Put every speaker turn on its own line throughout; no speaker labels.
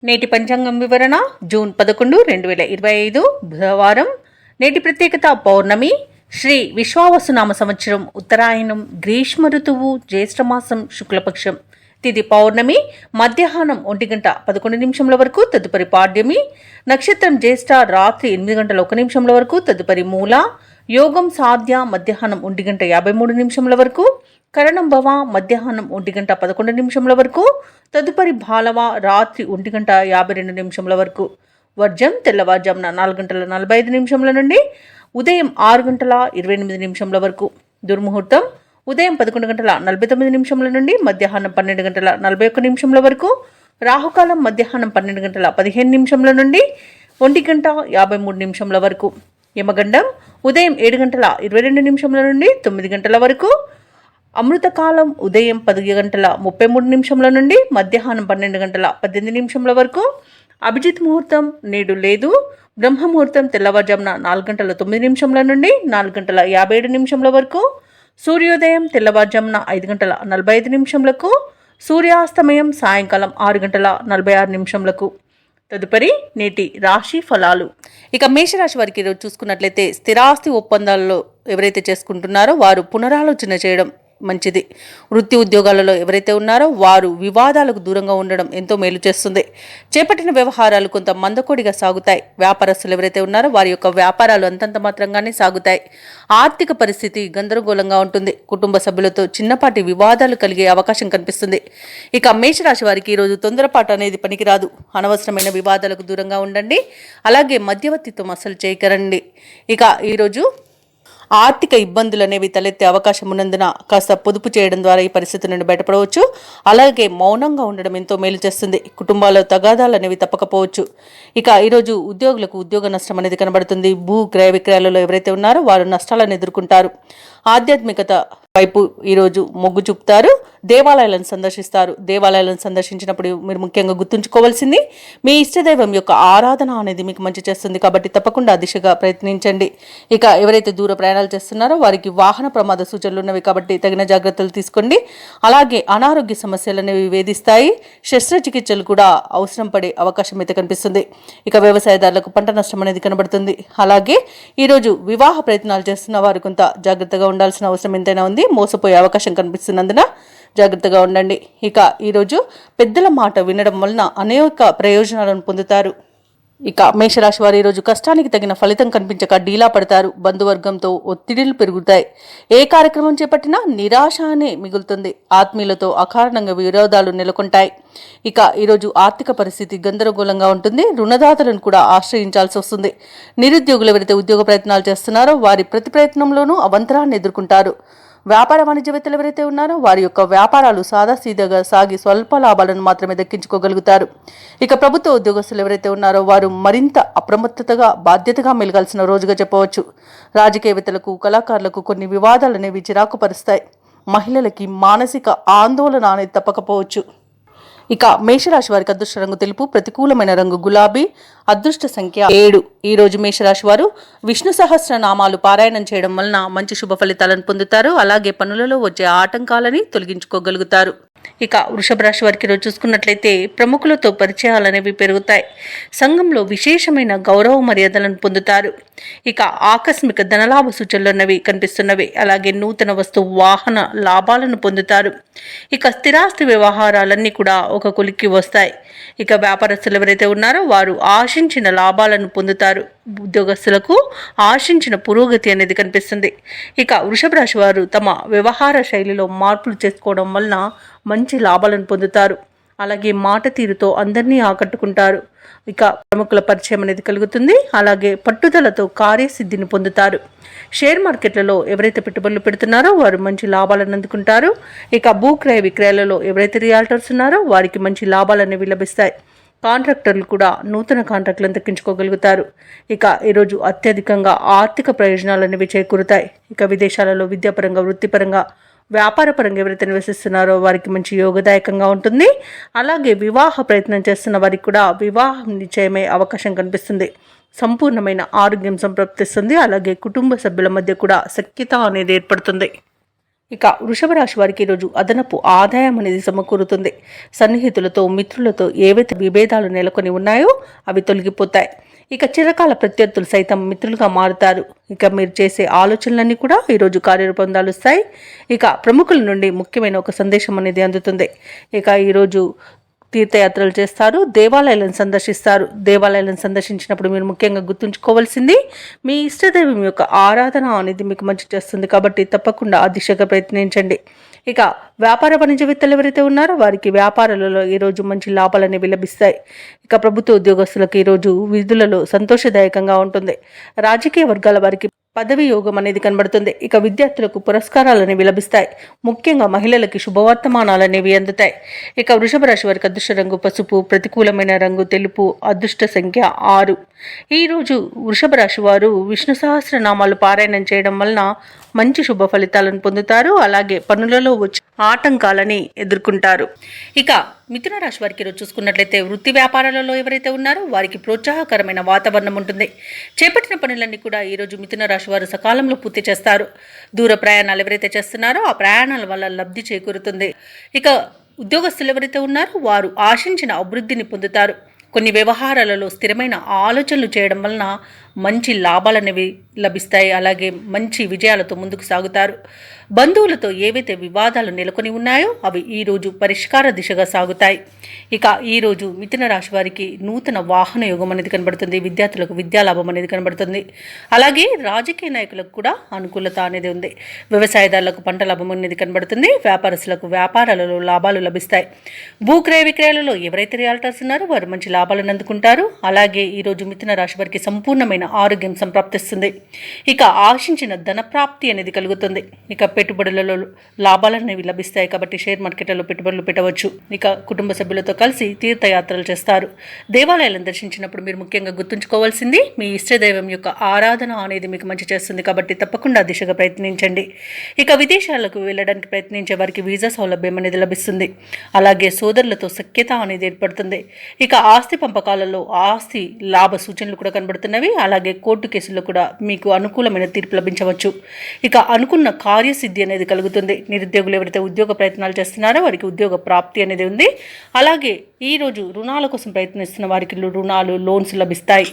నేటి పంచాంగం వివరణ జూన్ 11, 2025 బుధవారం. నేటి ప్రత్యేకత పౌర్ణమి. శ్రీ విశ్వావసునామ సంవత్సరం, ఉత్తరాయణం, గ్రీష్మ ఋతువు, జ్యేష్ఠమాసం, శుక్లపక్షం. తిథి పౌర్ణమి, మధ్యాహ్నం 1:11 వరకు, తదుపరి పాడ్యమి. నక్షత్రం జ్యేష్ఠ, రాత్రి 8:01 వరకు, తదుపరి మూల. యోగం సాధ్య, మధ్యాహ్నం 1:53 వరకు. కరణం భవ, మధ్యాహ్నం 1:11 వరకు, తదుపరి బాలవ, రాత్రి 1:52 వరకు. వర్జం తెల్లవారుజామున 4:45 నుండి ఉదయం 6:28 వరకు. దుర్ముహూర్తం ఉదయం 11:49 నుండి మధ్యాహ్నం 12:41 వరకు. రాహుకాలం మధ్యాహ్నం 12:15 నుండి 1:53 వరకు. యమగండం ఉదయం 7:22 నుండి 9 వరకు. అమృతకాలం ఉదయం 10:33 నుండి మధ్యాహ్నం 12:18 వరకు. అభిజిత్ ముహూర్తం నేడు లేదు. బ్రహ్మముహూర్తం తెల్లవారుజామున 4:09 నుండి 4:57 వరకు. సూర్యోదయం తెల్లవారుజామున 5:45 సూర్యాస్తమయం సాయంకాలం 6:46. తదుపరి నేటి రాశి ఫలాలు. ఇక మేషరాశి వారికి ఈరోజు చూసుకున్నట్లయితే స్థిరాస్తి ఒప్పందాలలో ఎవరైతే చేసుకుంటున్నారో వారు పునరాలోచన చేయడం మంచిది. వృత్తి ఉద్యోగాలలో ఎవరైతే ఉన్నారో వారు వివాదాలకు దూరంగా ఉండడం ఎంతో మేలు చేస్తుంది. చేపట్టిన వ్యవహారాలు కొంత మందకోడిగా సాగుతాయి. వ్యాపారస్తులు ఎవరైతే ఉన్నారో వారి యొక్క వ్యాపారాలు అంతంత మాత్రంగానే సాగుతాయి. ఆర్థిక పరిస్థితి గందరగోళంగా ఉంటుంది. కుటుంబ సభ్యులతో చిన్నపాటి వివాదాలు కలిగే అవకాశం కనిపిస్తుంది. ఇక మేషరాశి వారికి ఈరోజు తొందరపాటు అనేది పనికిరాదు. అనవసరమైన వివాదాలకు దూరంగా ఉండండి. అలాగే మధ్యవర్తిత్వం అసలు చేయకరండి. ఇక ఈరోజు ఆర్థిక ఇబ్బందులు అనేవి తలెత్తే అవకాశం ఉన్నందున కాస్త పొదుపు చేయడం ద్వారా ఈ పరిస్థితి నుండి బయటపడవచ్చు. అలాగే మౌనంగా ఉండడం ఎంతో మేలు చేస్తుంది. కుటుంబాల్లో తగాదాలు అనేవి తప్పకపోవచ్చు. ఇక ఈరోజు ఉద్యోగులకు ఉద్యోగ నష్టం అనేది కనబడుతుంది. భూ క్రయ విక్రయాలలో ఎవరైతే ఉన్నారో వారు నష్టాలను ఎదుర్కొంటారు. ఆధ్యాత్మికత వైపు ఈరోజు మొగ్గు చూపుతారు. దేవాలయాలను సందర్శిస్తారు. దేవాలయాలను సందర్శించినప్పుడు మీరు ముఖ్యంగా గుర్తుంచుకోవాల్సింది మీ ఇష్టదైవం యొక్క ఆరాధన అనేది మీకు మంచి చేస్తుంది. కాబట్టి తప్పకుండా ఆ దిశగా ప్రయత్నించండి. ఇక ఎవరైతే దూర ప్రయాణాలు చేస్తున్నారో వారికి వాహన ప్రమాద సూచనలు ఉన్నవి కాబట్టి తగిన జాగ్రత్తలు తీసుకోండి. అలాగే అనారోగ్య సమస్యలు అనేవి వేధిస్తాయి. శస్త్రచికిత్సలు కూడా అవసరం పడే అవకాశం అయితే కనిపిస్తుంది. ఇక వ్యవసాయదారులకు పంట నష్టం అనేది కనబడుతుంది. అలాగే ఈరోజు వివాహ ప్రయత్నాలు చేస్తున్న వారు కొంత జాగ్రత్తగా ఉండాల్సిన అవసరం ఎంతైనా ఉంది. మోసపోయే అవకాశం కనిపిస్తున్నందున జాగ్రత్తగా ఉండండి. ఇక ఈరోజు పెద్దల మాట వినడం వలన అనేక ప్రయోజనాలను పొందుతారు. ఇక మేషరాశి వారు ఈరోజు కష్టానికి తగిన ఫలితం కనిపించక డీలా పడతారు. బంధువర్గంతో ఒత్తిడిలు పెరుగుతాయి. ఏ కార్యక్రమం చేపట్టినా నిరాశ అనే మిగులుతుంది. ఆత్మీయులతో అకారణంగా విరోధాలు నెలకొంటాయి. ఇక ఈరోజు ఆర్థిక పరిస్థితి గందరగోళంగా ఉంటుంది. రుణదాతలను కూడా ఆశ్రయించాల్సి వస్తుంది. నిరుద్యోగులు ఎవరైతే ఉద్యోగ ప్రయత్నాలు చేస్తున్నారో వారి ప్రతి ప్రయత్నంలోనూ అవంతరాన్ని ఎదుర్కొంటారు. వ్యాపార వాణిజ్యవేత్తలు ఎవరైతే ఉన్నారో వారి యొక్క వ్యాపారాలు సాదాసీదాగా సాగి స్వల్ప లాభాలను మాత్రమే దక్కించుకోగలుగుతారు. ఇక ప్రభుత్వ ఉద్యోగస్తులు ఎవరైతే ఉన్నారో వారు మరింత అప్రమత్తతగా బాధ్యతగా మెలగాల్సిన రోజుగా చెప్పవచ్చు. రాజకీయవేత్తలకు కళాకారులకు కొన్ని వివాదాలు అనేవి చిరాకు పరుస్తాయి. మహిళలకి మానసిక ఆందోళన అనేది తప్పకపోవచ్చు. ఇక మేషరాశి వారికి అదృష్ట రంగు తెలుపు, ప్రతికూలమైన రంగు గులాబీ, అదృష్ట సంఖ్య 7. ఈ రోజు మేషరాశి వారు విష్ణు సహస్రనామాలు పారాయణం చేయడం వలన మంచి శుభ ఫలితాలను పొందుతారు. అలాగే పనులలో వచ్చే ఆటంకాలని తొలగించుకోగలుగుతారు. ఇక వృషభ రాశి వారికి రోజు చూసుకున్నట్లయితే ప్రముఖులతో పరిచయాలు అనేవి పెరుగుతాయి. సంఘంలో విశేషమైన గౌరవ మర్యాదలను పొందుతారు. ఇక ఆకస్మిక ధనలాభ సూచనలు అన్నవి కనిపిస్తున్నవి. అలాగే నూతన వస్తు వాహన లాభాలను పొందుతారు. ఇక స్థిరాస్తి వ్యవహారాలన్నీ కూడా ఒక కొలిక్కి వస్తాయి. ఇక వ్యాపారస్తులు ఎవరైతే ఉన్నారో వారు ఆశించిన లాభాలను పొందుతారు. ఉద్యోగస్తులకు ఆశించిన పురోగతి అనేది కనిపిస్తుంది. ఇక వృషభ రాశి వారు తమ వ్యవహార శైలిలో మార్పులు చేసుకోవడం వలన మంచి లాభాలను పొందుతారు. అలాగే మాట తీరుతో అందరినీ ఆకట్టుకుంటారు. ఇక ప్రముఖుల పరిచయం అనేది కలుగుతుంది. అలాగే పట్టుదలతో కార్యసిద్ధిని పొందుతారు. షేర్ మార్కెట్లలో ఎవరైతే పెట్టుబడులు పెడుతున్నారో వారు మంచి లాభాలను అందుకుంటారు. ఇక భూక్రయ విక్రయాలలో ఎవరైతే రియాల్టర్స్ ఉన్నారో వారికి మంచి లాభాలు అనేవి లభిస్తాయి. కాంట్రాక్టర్లు కూడా నూతన కాంట్రాక్టులను దక్కించుకోగలుగుతారు. ఇక ఈరోజు అత్యధికంగా ఆర్థిక ప్రయోజనాలు అనేవి చేకూరుతాయి. ఇక విదేశాలలో విద్యాపరంగా, వృత్తిపరంగా, వ్యాపారపరంగా ఎవరైతే నివసిస్తున్నారో వారికి మంచి యోగదాయకంగా ఉంటుంది. అలాగే వివాహ ప్రయత్నం చేస్తున్న వారికి కూడా వివాహం నిశ్చయమయ్యే అవకాశం కనిపిస్తుంది. సంపూర్ణమైన ఆరోగ్యం సంప్రాప్తిస్తుంది. అలాగే కుటుంబ సభ్యుల మధ్య కూడా సఖ్యత అనేది ఏర్పడుతుంది. ఇక వృషభ రాశి వారికి ఈరోజు అదనపు ఆదాయం అనేది సమకూరుతుంది. సన్నిహితులతో మిత్రులతో ఏవైతే విభేదాలు నెలకొని ఉన్నాయో అవి తొలగిపోతాయి. ఇక చిరకాల ప్రత్యర్థులు సైతం మిత్రులుగా మారుతారు. ఇక మీరు చేసే ఆలోచనలన్నీ కూడా ఈరోజు కార్యరూపం దాలుస్తాయి. ఇక ప్రముఖుల నుండి ముఖ్యమైన ఒక సందేశం అనేది అందుతుంది. ఇక ఈరోజు తీర్థయాత్రలు చేస్తారు, దేవాలయాలను సందర్శిస్తారు. దేవాలయాలను సందర్శించినప్పుడు మీరు ముఖ్యంగా గుర్తుంచుకోవాల్సింది మీ ఇష్టదైవం యొక్క ఆరాధన అనేది మీకు మంచి చేస్తుంది. కాబట్టి తప్పకుండా ఆ దిశగా ప్రయత్నించండి. ఇక వ్యాపార వాణిజ్యవేత్తలు ఎవరైతే ఉన్నారో వారికి వ్యాపారాలలో ఈరోజు మంచి లాభాలు అనేవి లభిస్తాయి. ఇక ప్రభుత్వ ఉద్యోగస్తులకు ఈరోజు విధులలో సంతోషదాయకంగా ఉంటుంది. రాజకీయ వర్గాల వారికి పదవి యోగం అనేది కనబడుతుంది. ఇక విద్యార్థులకు పురస్కారాలు అనేవి లభిస్తాయి. ముఖ్యంగా మహిళలకి శుభవర్తమానాలు అనేవి అందుతాయి. ఇక వృషభ రాశి వారికి అదృష్ట రంగు పసుపు, ప్రతికూలమైన రంగు తెలుపు, అదృష్ట సంఖ్య 6. ఈరోజు వృషభ రాశి వారు విష్ణు సహస్రనామాలు పారాయణం చేయడం వలన మంచి శుభ ఫలితాలను పొందుతారు. అలాగే పనులలో వచ్చే ఆటంకాలని ఎదుర్కొంటారు. ఇక మిథున రాశి వారికి ఈరోజు చూసుకున్నట్లయితే వృత్తి వ్యాపారాలలో ఎవరైతే ఉన్నారో వారికి ప్రోత్సాహకరమైన వాతావరణం ఉంటుంది. చేపట్టిన పనులన్నీ కూడా ఈరోజు మిథున రాశి వారు సకాలంలో పూర్తి చేస్తారు. దూర ప్రయాణాలు ఎవరైతే చేస్తున్నారో ఆ ప్రయాణాల వల్ల లబ్ధి చేకూరుతుంది. ఇక ఉద్యోగస్తులు ఎవరైతే ఉన్నారో వారు ఆశించిన అభివృద్ధిని పొందుతారు. కొన్ని వ్యవహారాలలో స్థిరమైన ఆలోచనలు చేయడం వలన మంచి లాభాలనేవి లభిస్తాయి. అలాగే మంచి విజయాలతో ముందుకు సాగుతారు. బంధువులతో ఏవైతే వివాదాలు నెలకొని ఉన్నాయో అవి ఈరోజు పరిష్కార దిశగా సాగుతాయి. ఇక ఈరోజు మిథున రాశి వారికి నూతన వాహన యోగం అనేది కనబడుతుంది. విద్యార్థులకు విద్యాలాభం అనేది కనబడుతుంది. అలాగే రాజకీయ నాయకులకు కూడా అనుకూలత అనేది ఉంది. వ్యవసాయదారులకు పంట లాభం అనేది కనబడుతుంది. వ్యాపారస్తులకు వ్యాపారాలలో లాభాలు లభిస్తాయి. భూక్రయ విక్రయాలలో ఎవరైతే రియాల్టర్స్ ఉన్నారో వారు మంచి లాభాలను అందుకుంటారు. అలాగే ఈరోజు మిథున రాశి వారికి సంపూర్ణమైన ఆరోగ్యం సంప్రాప్తిస్తుంది. ఇక ఆశించిన ధన ప్రాప్తి అనేది కలుగుతుంది. ఇక పెట్టుబడులలో లాభాలు అనేవి లభిస్తాయి. కాబట్టి షేర్ మార్కెట్లలో పెట్టుబడులు పెట్టవచ్చు. ఇక కుటుంబ సభ్యులతో కలిసి తీర్థయాత్రలు చేస్తారు. దేవాలయాలను దర్శించినప్పుడు మీరు ముఖ్యంగా గుర్తుంచుకోవాల్సింది మీ ఇష్టదైవం యొక్క ఆరాధన అనేది మీకు మంచి చేస్తుంది. కాబట్టి తప్పకుండా దిశగా ప్రయత్నించండి. ఇక విదేశాలకు వెళ్ళడానికి ప్రయత్నించే వారికి వీసా సౌలభ్యం అనేది లభిస్తుంది. అలాగే సోదరులతో సఖ్యత అనేది ఏర్పడుతుంది. ఇక ఆస్తి పంపకాలలో ఆస్తి లాభ సూచనలు కూడా కనబడుతున్నవి. అలాగే కోర్టు కేసుల్లో కూడా మీకు అనుకూలమైన తీర్పు లభించవచ్చు. ఇక అనుకున్న కార్యసిద్ధి అనేది కలుగుతుంది. నిరుద్యోగులు ఎవరైతే ఉద్యోగ ప్రయత్నాలు చేస్తున్నారో వారికి ఉద్యోగ ప్రాప్తి అనేది ఉంది. అలాగే ఈరోజు రుణాల కోసం ప్రయత్నిస్తున్న వారికి రుణాలు లోన్స్ లభిస్తాయి.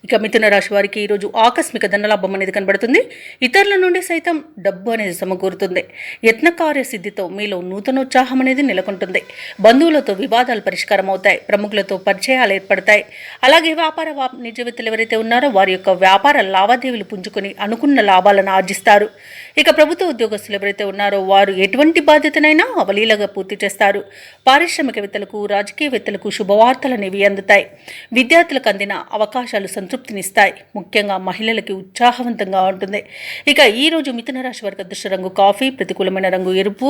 ఇక మిథున రాశి వారికి ఈరోజు ఆకస్మిక ధనలాభం అనేది కనబడుతుంది. ఇతరుల నుండి సైతం డబ్బు అనేది సమకూరుతుంది. యత్నకార్య సిద్ధితో మీలో నూతనోత్సాహం అనేది నెలకొంటుంది. బంధువులతో వివాదాలు పరిష్కారం అవుతాయి. ప్రముఖులతో పరిచయాలు ఏర్పడతాయి. అలాగే వ్యాపార వాణిజ్యవేత్తలు ఎవరైతే ఉన్నారో వారి యొక్క వ్యాపార లావాదేవీలు పుంజుకొని అనుకున్న లాభాలను ఆర్జిస్తారు. ఇక ప్రభుత్వ ఉద్యోగస్తులు ఎవరైతే ఉన్నారో వారు ఎటువంటి బాధ్యతనైనా అవలీలగా పూర్తి చేస్తారు. పారిశ్రామికవేత్తలకు రాజకీయవేత్తలకు శుభవార్తలు అనేవి అందుతాయి. విద్యార్థులకు అందిన అవకాశాలు సంతృప్తినిస్తాయి. ముఖ్యంగా మహిళలకి ఉత్సాహవంతంగా ఉంటుంది. ఇక ఈరోజు మిథున రాశి వారికి అదృష్ట రంగు కాఫీ, ప్రతికూలమైన రంగు ఎరుపు,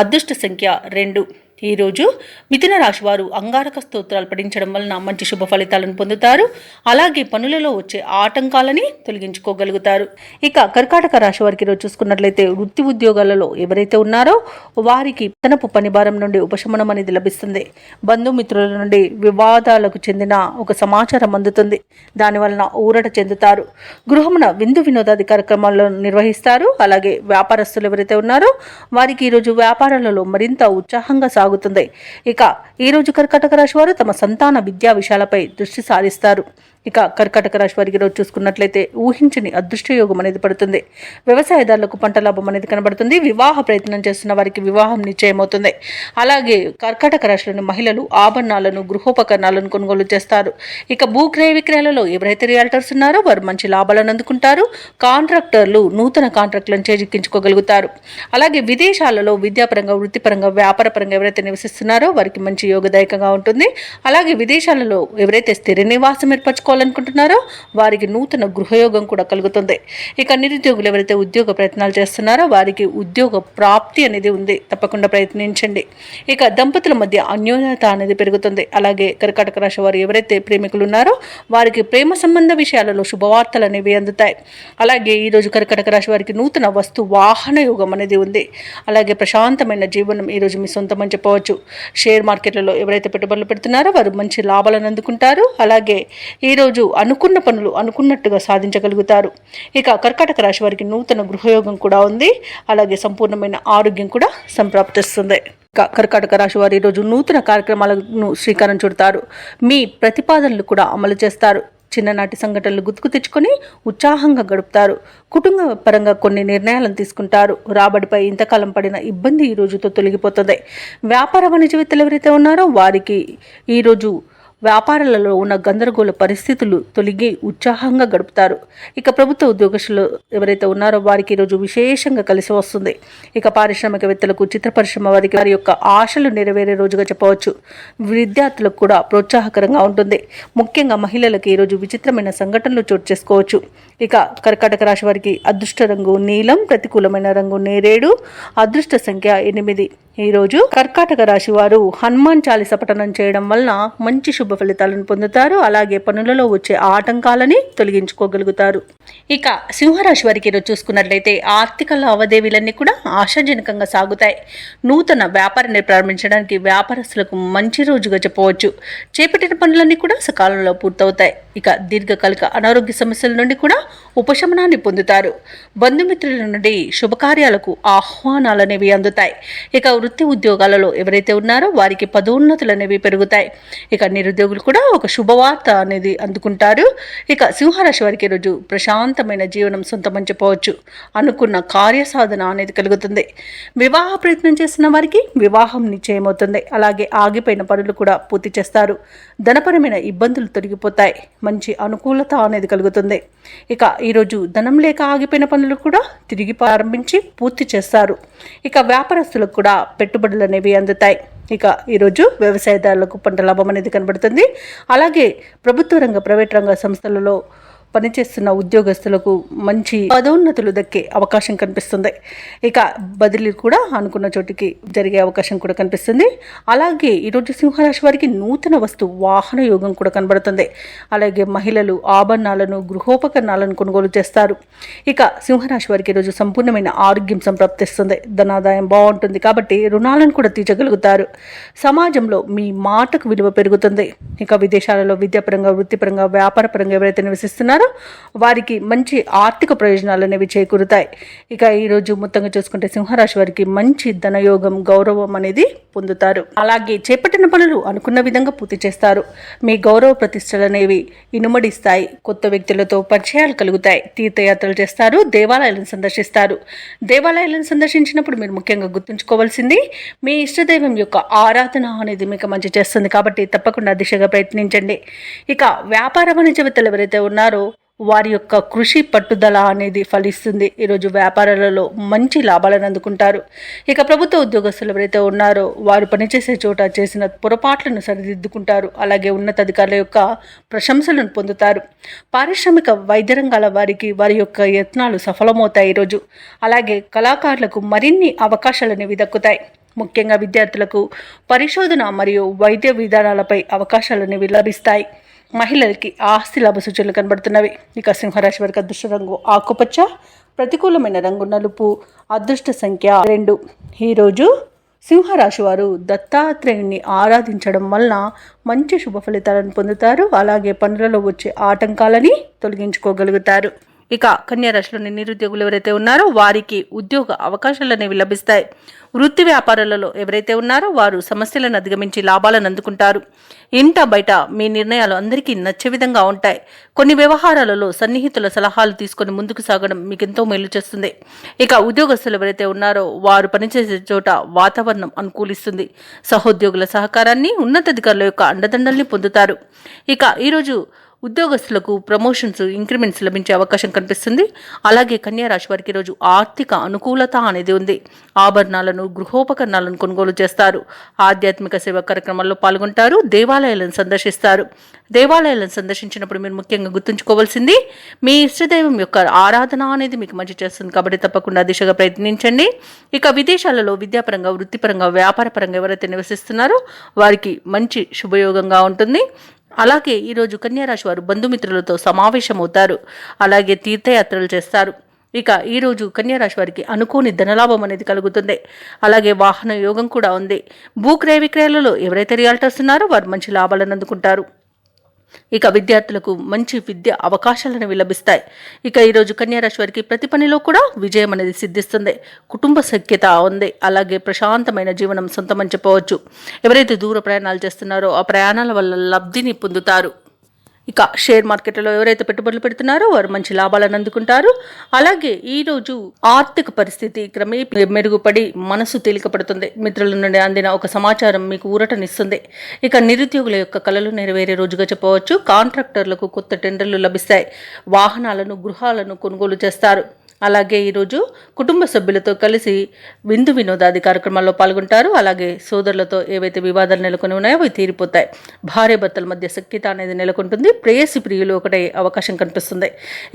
అదృష్ట సంఖ్య 2. ఈరోజు మిథున రాశి వారు అంగారక స్తోత్రాలు పఠించడం వలన మంచి శుభ ఫలితాలను పొందుతారు. అలాగే పనులలో వచ్చే ఆటంకాలని తొలగించుకోగలుగుతారు. ఇక కర్కాటక రాశి వారికి ఈరోజు చూసుకున్నట్లయితే వృత్తి ఉద్యోగాలలో ఎవరైతే ఉన్నారో వారికి తనపు పని భారం నుండి ఉపశమనం అనేది లభిస్తుంది. బంధుమిత్రుల నుండి వివాదాలకు చెందిన ఒక సమాచారం అందుతుంది. దానివలన ఊరట చెందుతారు. గృహమున విందు వినోదాది కార్యక్రమాలను నిర్వహిస్తారు. అలాగే వ్యాపారస్తులు ఎవరైతే ఉన్నారో వారికి ఈరోజు వ్యాపారాలలో మరింత ఉత్సాహంగా సాగుతుంది. ఇక ఈరోజు కర్కాటక రాశి వారు తమ సంతాన విద్యా విషయాలపై దృష్టి సారిస్తారు. ఇక కర్కాటక రాశి వారికి ఈరోజు చూసుకున్నట్లయితే ఊహించని అదృష్ట యోగం అనేది పడుతుంది. వ్యవసాయదారులకు పంట లాభం అనేది కనబడుతుంది. వివాహ ప్రయత్నం చేస్తున్న వారికి వివాహం నిశ్చయమవుతుంది. అలాగే కర్కాటక రాశిలోని మహిళలు ఆభరణాలను గృహోపకరణాలను కొనుగోలు చేస్తారు. ఇక భూక్రయ విక్రయాలలో ఎవరైతే రియాల్టర్స్ ఉన్నారో వారు మంచి లాభాలను అందుకుంటారు. కాంట్రాక్టర్లు నూతన కాంట్రాక్టులను చేజిక్కించుకోగలుగుతారు. అలాగే విదేశాలలో విద్యాపరంగా వృత్తిపరంగా వ్యాపారపరంగా ఎవరైతే నివసిస్తున్నారో వారికి మంచి యోగదాయకంగా ఉంటుంది. అలాగే విదేశాలలో ఎవరైతే స్థిర నివాసం ఏర్పరచుకోవాలనుకుంటున్నారో వారికి నూతన గృహయోగం కూడా కలుగుతుంది. ఇక నిరుద్యోగులు ఎవరైతే ఉద్యోగ ప్రయత్నాలు చేస్తున్నారో వారికి ఉద్యోగ ప్రాప్తి అనేది ఉంది. తప్పకుండా ప్రయత్నించండి. ఇక దంపతుల మధ్య అన్యోన్యత అనేది పెరుగుతుంది. అలాగే కర్కాటక రాశి వారు ఎవరైతే ప్రేమికులు ఉన్నారో వారికి ప్రేమ సంబంధ విషయాలలో శుభవార్తలు అనేవి అందుతాయి. అలాగే ఈరోజు కర్కాటక రాశి వారికి నూతన వస్తు వాహన యోగం అనేది ఉంది. అలాగే ప్రశాంతమైన జీవనం ఈరోజు మీ సొంతం అని చెప్పవచ్చు. చెప్పవచ్చు. షేర్ మార్కెట్లలో ఎవరైతే పెట్టుబడులు పెడుతున్నారో వారు మంచి లాభాలను అందుకుంటారు. అలాగే ఈరోజు అనుకున్న పనులు అనుకున్నట్టుగా సాధించగలుగుతారు. ఇక కర్కాటక రాశి వారికి నూతన గృహయోగం కూడా ఉంది. అలాగే సంపూర్ణమైన ఆరోగ్యం కూడా సంప్రాప్తిస్తుంది. కర్కాటక రాశి వారు ఈరోజు నూతన కార్యక్రమాలను శ్రీకారం చుడతారు. మీ ప్రతిపాదనలు కూడా అమలు చేస్తారు. చిన్ననాటి సంఘటనలు గుర్తుకు తెచ్చుకొని ఉత్సాహంగా గడుపుతారు. కుటుంబ పరంగా కొన్ని నిర్ణయాలను తీసుకుంటారు. రాబడిపై ఇంతకాలం పడిన ఇబ్బంది ఈ రోజుతో తొలగిపోతుంది. వ్యాపార వాణిజ్యవేత్తలు ఎవరైతే ఉన్నారో వారికి ఈరోజు వ్యాపారాలలో ఉన్న గందరగోళ పరిస్థితులు తొలగి ఉత్సాహంగా గడుపుతారు. ఇక ప్రభుత్వ ఉద్యోగస్తులు ఎవరైతే ఉన్నారో వారికి ఈరోజు విశేషంగా కలిసి వస్తుంది. ఇక పారిశ్రామికవేత్తలకు, చిత్ర పరిశ్రమ వారికి వారి యొక్క ఆశలు నెరవేరే రోజుగా చెప్పవచ్చు. విద్యార్థులకు కూడా ప్రోత్సాహకరంగా ఉంటుంది. ముఖ్యంగా మహిళలకు ఈరోజు విచిత్రమైన సంఘటనలు చోటు చేసుకోవచ్చు. ఇక కర్కాటక రాశి వారికి అదృష్ట రంగు నీలం, ప్రతికూలమైన రంగు నేరేడు, అదృష్ట సంఖ్య 8. ఈరోజు కర్కాటక రాశి వారు హనుమాన్ చాలీస పఠనం చేయడం వలన మంచి శుభ ఫలితాలను పొందుతారు. అలాగే పనులలో వచ్చే ఆటంకాలని తొలగించుకోగలుగుతారు. ఇక సింహరాశి వారికి ఈరోజు చూసుకున్నట్లయితే ఆర్థిక లావాదేవీలన్నీ కూడా ఆశాజనకంగా సాగుతాయి. నూతన వ్యాపారాన్ని ప్రారంభించడానికి వ్యాపారస్తులకు మంచి రోజుగా చెప్పవచ్చు. చేపట్టిన పనులన్నీ కూడా సకాలంలో పూర్తవుతాయి. ఇక దీర్ఘకాలిక అనారోగ్య సమస్యల నుండి కూడా ఉపశమనాన్ని పొందుతారు. బంధుమిత్రుల నుండి శుభకార్యాలకు ఆహ్వానాలు అనేవి అందుతాయి. ఇక వృత్తి ఉద్యోగాలలో ఎవరైతే ఉన్నారో వారికి పదోన్నతులు అనేవి పెరుగుతాయి. ఇక నిరుద్యోగులు కూడా ఒక శుభవార్త అనేది అందుకుంటారు. ఇక సింహరాశి వారికి ఈరోజు ప్రశాంతమైన జీవనం సొంతమని చెప్పవచ్చు. అనుకున్న కార్యసాధన అనేది కలుగుతుంది. వివాహ ప్రయత్నం చేస్తున్న వారికి వివాహం నిశ్చయమవుతుంది. అలాగే ఆగిపోయిన పనులు కూడా పూర్తి చేస్తారు. ధనపరమైన ఇబ్బందులు తొలగిపోతాయి. మంచి అనుకూలత అనేది కలుగుతుంది. ఇక ఈరోజు ధనం లేక ఆగిపోయిన పనులు కూడా తిరిగి ప్రారంభించి పూర్తి చేస్తారు. ఇక వ్యాపారస్తులకు కూడా పెట్టుబడులు అనేవి అందుతాయి. ఇక ఈరోజు వ్యవసాయదారులకు పంట లాభం అనేది కనబడుతుంది. అలాగే ప్రభుత్వ రంగ, ప్రైవేట్ రంగ సంస్థలలో పనిచేస్తున్న ఉద్యోగస్తులకు మంచి పదోన్నతులు దక్కే అవకాశం కనిపిస్తుంది. ఇక బదిలీ కూడా అనుకున్న చోటికి జరిగే అవకాశం కూడా కనిపిస్తుంది. అలాగే ఈరోజు సింహరాశి వారికి నూతన వాహన యోగం కూడా కనబడుతుంది. అలాగే మహిళలు ఆభరణాలను, గృహోపకరణాలను కొనుగోలు చేస్తారు. ఇక సింహరాశి వారికి ఈరోజు సంపూర్ణమైన ఆరోగ్యం సంప్రాప్తిస్తుంది. ధనాదాయం బాగుంటుంది కాబట్టి రుణాలను కూడా తీర్చగలుగుతారు. సమాజంలో మీ మాటకు విలువ పెరుగుతుంది. ఇక విదేశాలలో విద్యాపరంగా, వృత్తిపరంగా, వ్యాపారపరంగా ఎవరైతే నివసిస్తున్నారో వారికి మంచి ఆర్థిక ప్రయోజనాలు అనేవి చేకూరుతాయి. ఇక ఈరోజు మొత్తంగా చూసుకుంటే సింహరాశి వారికి మంచి ధనయోగం, గౌరవం అనేది పొందుతారు. అలాగే చేపట్టిన పనులు అనుకున్న విధంగా పూర్తి చేస్తారు. మీ గౌరవ ప్రతిష్టలు అనేవి ఇనుమడిస్తాయి. కొత్త వ్యక్తులతో పరిచయాలు కలుగుతాయి. తీర్థయాత్రలు చేస్తారు. దేవాలయాలను సందర్శిస్తారు. దేవాలయాలను సందర్శించినప్పుడు మీరు ముఖ్యంగా గుర్తుంచుకోవాల్సింది మీ ఇష్టదైవం యొక్క ఆరాధన అనేది మీకు మంచి చేస్తుంది. కాబట్టి తప్పకుండా దిశగా ప్రయత్నించండి. ఇక వ్యాపార వాణిజ్యవేత్తలు ఎవరైతే ఉన్నారో వారి యొక్క కృషి పట్టుదల అనేది ఫలిస్తుంది. ఈరోజు వ్యాపారాలలో మంచి లాభాలను అందుకుంటారు. ఇక ప్రభుత్వ ఉద్యోగస్తులు ఎవరైతే ఉన్నారో వారు పనిచేసే చోట చేసిన పొరపాట్లను సరిదిద్దుకుంటారు. అలాగే ఉన్నతాధికారుల యొక్క ప్రశంసలను పొందుతారు. పారిశ్రామిక వైద్య రంగాల వారికి వారి యొక్క యత్నాలు సఫలమవుతాయి ఈరోజు. అలాగే కళాకారులకు మరిన్ని అవకాశాలు అనేవి దక్కుతాయి. ముఖ్యంగా విద్యార్థులకు పరిశోధన మరియు వైద్య విధానాలపై అవకాశాలు అనేవి లభిస్తాయి. మహిళలకి ఆస్తి లాభ సూచనలు కనబడుతున్నవి. ఇక సింహరాశి వారికి అదృష్ట రంగు ఆకుపచ్చ, ప్రతికూలమైన రంగు నలుపు, అదృష్ట సంఖ్య 2. ఈరోజు సింహరాశి వారు దత్తాత్రేయుని ఆరాధించడం వలన మంచి శుభ ఫలితాలను పొందుతారు. అలాగే పనులలో వచ్చే ఆటంకాలని తొలగించుకోగలుగుతారు. ఇక కన్యా రాశిలోని నిరుద్యోగులు ఎవరైతే ఉన్నారో వారికి ఉద్యోగ అవకాశాలు అనేవి లభిస్తాయి. వృత్తి వ్యాపారాలలో ఎవరైతే ఉన్నారో వారు సమస్యలను అధిగమించి లాభాలను అందుకుంటారు. ఇంట బయట మీ నిర్ణయాలు అందరికీ నచ్చే విధంగా ఉంటాయి. కొన్ని వ్యవహారాలలో సన్నిహితుల సలహాలు తీసుకొని ముందుకు సాగడం మీకు ఎంతో మేలు చేస్తుంది. ఇక ఉద్యోగస్తులు ఎవరైతే ఉన్నారో వారు పనిచేసే చోట వాతావరణం అనుకూలిస్తుంది. సహోద్యోగుల సహకారాన్ని, ఉన్నతాధికారుల యొక్క అండదండల్ని పొందుతారు. ఇక ఈరోజు ఉద్యోగస్తులకు ప్రమోషన్స్, ఇంక్రిమెంట్స్ లభించే అవకాశం కనిపిస్తుంది. అలాగే కన్యా రాశి వారికి ఈరోజు ఆర్థిక అనుకూలత అనేది ఉంది. ఆభరణాలను, గృహోపకరణాలను కొనుగోలు చేస్తారు. ఆధ్యాత్మిక సేవా కార్యక్రమాల్లో పాల్గొంటారు. దేవాలయాలను సందర్శిస్తారు. దేవాలయాలను సందర్శించినప్పుడు మీరు ముఖ్యంగా గుర్తుంచుకోవాల్సింది మీ ఇష్టదైవం యొక్క ఆరాధన అనేది మీకు మంచి చేస్తుంది. కాబట్టి తప్పకుండా దిశగా ప్రయత్నించండి. ఇక విదేశాలలో విద్యాపరంగా, వృత్తిపరంగా, వ్యాపారపరంగా ఎవరైతే నివసిస్తున్నారో వారికి మంచి శుభయోగంగా ఉంటుంది. అలాగే ఈరోజు కన్యా రాశి వారు బంధుమిత్రులతో సమావేశమవుతారు. అలాగే తీర్థయాత్రలు చేస్తారు. ఇక ఈరోజు కన్యారాశి వారికి అనుకోని ధనలాభం అనేది కలుగుతుంది. అలాగే వాహన యోగం కూడా ఉంది. భూక్రయ విక్రయాలలో ఎవరైతే రియాల్టర్స్ ఉన్నారో వారు మంచి లాభాలను అందుకుంటారు. ఇక విద్యార్థులకు మంచి విద్య అవకాశాలను లభిస్తాయి. ఇక ఈరోజు కన్యారాశి వారికి ప్రతి పనిలో కూడా విజయం అనేది సిద్ధిస్తుంది. కుటుంబ సఖ్యత ఉంది. అలాగే ప్రశాంతమైన జీవనం సొంతమని చెప్పవచ్చు. ఎవరైతే దూర ప్రయాణాలు చేస్తున్నారో ఆ ప్రయాణాల వల్ల లబ్ధిని పొందుతారు. ఇక షేర్ మార్కెట్లో ఎవరైతే పెట్టుబడులు పెడుతున్నారో వారు మంచి లాభాలను అందుకుంటారు. అలాగే ఈరోజు ఆర్థిక పరిస్థితి క్రమేపీ మెరుగుపడి మనసు తేలికపడుతుంది. మిత్రుల నుండి అందిన ఒక సమాచారం మీకు ఊరటనిస్తుంది. ఇక నిరుద్యోగుల యొక్క కలలు నెరవేరే రోజుగా చెప్పవచ్చు. కాంట్రాక్టర్లకు కొత్త టెండర్లు లభిస్తాయి. వాహనాలను గృహాలను కొనుగోలు చేస్తారు. అలాగే ఈరోజు కుటుంబ సభ్యులతో కలిసి విందు వినోదాది కార్యక్రమాల్లో పాల్గొంటారు. అలాగే సోదరులతో ఏవైతే వివాదాలు నెలకొని ఉన్నాయో అవి తీరిపోతాయి. భార్య భర్తల మధ్య సఖ్యత అనేది నెలకొంటుంది. ప్రేయసి ప్రియులు ఒకటే అవకాశం కనిపిస్తుంది.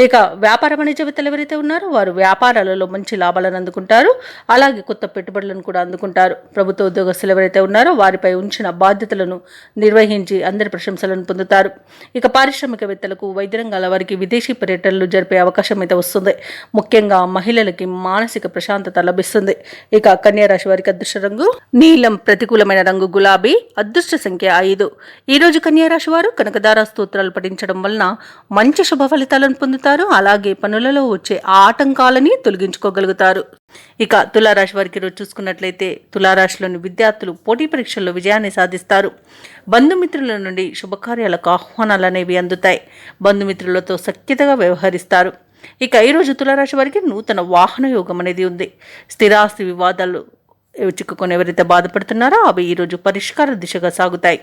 ఇక వ్యాపార వాణిజ్యవేత్తలు ఎవరైతే ఉన్నారో వారు వ్యాపారాలలో మంచి లాభాలను అందుకుంటారు. అలాగే కొత్త పెట్టుబడులను కూడా అందుకుంటారు. ప్రభుత్వ ఉద్యోగస్తులు ఎవరైతే ఉన్నారో వారిపై ఉంచిన బాధ్యతలను నిర్వహించి అందరి ప్రశంసలను పొందుతారు. ఇక పారిశ్రామికవేత్తలకు వైద్య రంగాల వారికి విదేశీ పర్యటనలు జరిపే అవకాశం అయితే వస్తుంది. ముఖ్యంగా మహిళలకి మానసిక ప్రశాంతత లభిస్తుంది. ఇక కన్యారాశి వారికి అదృష్ట రంగు నీలం, ప్రతికూలమైన రంగు గులాబీ, అదృష్ట సంఖ్య 5. ఈరోజు కన్యారాశి వారు కనకదార స్తోత్రాలు పఠించడం వలన మంచి శుభ ఫలితాలను పొందుతారు. అలాగే పనులలో వచ్చే ఆటంకాలని తొలగించుకోగలుగుతారు. ఇక తులారాశి వారికి ఈరోజు చూసుకున్నట్లయితే తులారాశిలోని విద్యార్థులు పోటీ పరీక్షల్లో విజయాన్ని సాధిస్తారు. బంధుమిత్రుల నుండి శుభకార్యాలకు ఆహ్వానాలు అనేవి అందుతాయి. బంధుమిత్రులతో సఖ్యతగా వ్యవహరిస్తారు. ఇక ఈరోజు తులారాశి వారికి నూతన వాహన యోగం అనేది ఉంది. స్థిరాస్తి వివాదాలు చిక్కుకొని ఎవరైతే బాధపడుతున్నారో అవి ఈరోజు పరిష్కార దిశగా సాగుతాయి.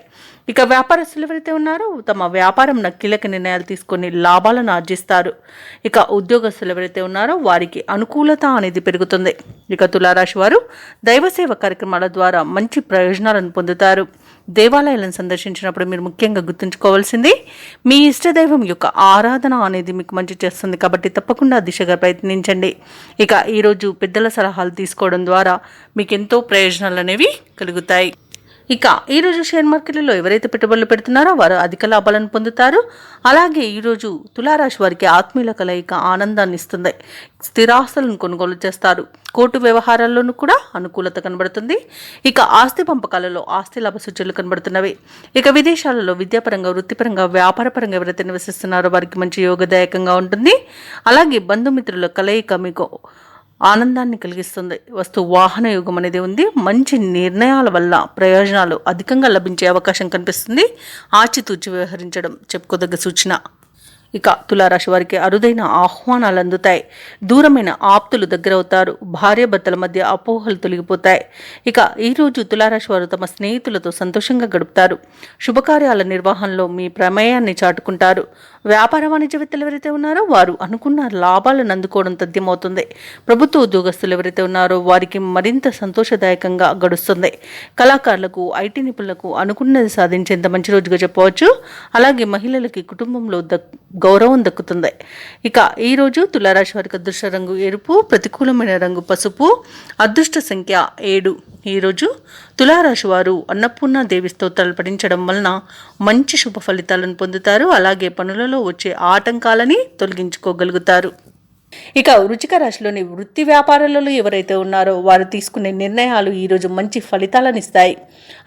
ఇక వ్యాపారస్తులు ఎవరైతే ఉన్నారో తమ వ్యాపారంలో కీలక నిర్ణయాలు తీసుకొని లాభాలను ఆర్జిస్తారు. ఇక ఉద్యోగస్తులు ఎవరైతే ఉన్నారో వారికి అనుకూలత అనేది పెరుగుతుంది. ఇక తులారాశి వారు దైవసేవ కార్యక్రమాల ద్వారా మంచి ప్రయోజనాలను పొందుతారు. దేవాలయాలను సందర్శించినప్పుడు మీరు ముఖ్యంగా గుర్తుంచుకోవాల్సింది మీ ఇష్టదైవం యొక్క ఆరాధన అనేది మీకు మంచి చేస్తుంది. కాబట్టి తప్పకుండా దిశగా ప్రయత్నించండి. ఇక ఈరోజు పెద్దల సలహాలు తీసుకోవడం ద్వారా మీకు ఎంతో ప్రయోజనాలు అనేవి కలుగుతాయి. ఇక ఈరోజు షేర్ మార్కెట్లలో ఎవరైతే పెట్టుబడులు పెడుతున్నారో వారు అధిక లాభాలను పొందుతారు. అలాగే ఈరోజు తులారాశి వారికి ఆత్మీయుల కలయిక ఆనందాన్ని ఇస్తుంది. స్థిరాస్తులను కొనుగోలు చేస్తారు. కోర్టు వ్యవహారాల్లోనూ కూడా అనుకూలత కనబడుతుంది. ఇక ఆస్తి పంపకాలలో ఆస్తి లాభ సూచనలు కనబడుతున్నవి. ఇక విదేశాలలో విద్యాపరంగా, వృత్తిపరంగా, వ్యాపారపరంగా ఎవరైతే నివసిస్తున్నారో వారికి మంచి యోగదాయకంగా ఉంటుంది. అలాగే బంధుమిత్రుల కలయిక మీకు ఆనందాన్ని కలిగిస్తుంది. వస్తు వాహన యోగం అనేది ఉంది. మంచి నిర్ణయాల వల్ల ప్రయోజనాలు అధికంగా లభించే అవకాశం కనిపిస్తుంది. ఆచితూచి వ్యవహరించడం చెప్పుకోదగ్గ సూచన. ఇక తులారాశి వారికి అరుదైన ఆహ్వానాలు అందుతాయి. దూరమైన ఆప్తులు దగ్గరవుతారు. భార్యాభర్తల మధ్య అపోహలు తొలగిపోతాయి. ఇక ఈరోజు తులారాశి వారు తమ స్నేహితులతో సంతోషంగా గడుపుతారు. శుభకార్యాల నిర్వహణలో మీ ప్రమేయాన్ని చాటుకుంటారు. వ్యాపార వాణిజ్యవేత్తలు ఎవరైతే ఉన్నారో వారు అనుకున్న లాభాలను అందుకోవడం తథ్యమవుతుంది. ప్రభుత్వ ఉద్యోగస్తులు ఎవరైతే ఉన్నారో వారికి మరింత సంతోషదాయకంగా గడుస్తుంది. కళాకారులకు, ఐటీ నిపుణులకు అనుకున్నది సాధించేంత మంచి రోజుగా చెప్పవచ్చు. అలాగే మహిళలకి కుటుంబంలో గౌరవం దక్కుతుంది. ఇక ఈరోజు తులారాశి వారికి అదృష్ట రంగు ఎరుపు, ప్రతికూలమైన రంగు పసుపు, అదృష్ట సంఖ్య 7. ఈరోజు తులారాశి వారు అన్నపూర్ణ దేవి స్తోత్రాలు పఠించడం వలన మంచి శుభ ఫలితాలను పొందుతారు. అలాగే పనులలో వచ్చే ఆటంకాలని తొలగించుకోగలుగుతారు. ఇక వృశ్చిక రాశిలోని వృత్తి వ్యాపారాలలో ఎవరైతే ఉన్నారో వారు తీసుకునే నిర్ణయాలు ఈరోజు మంచి ఫలితాలను ఇస్తాయి.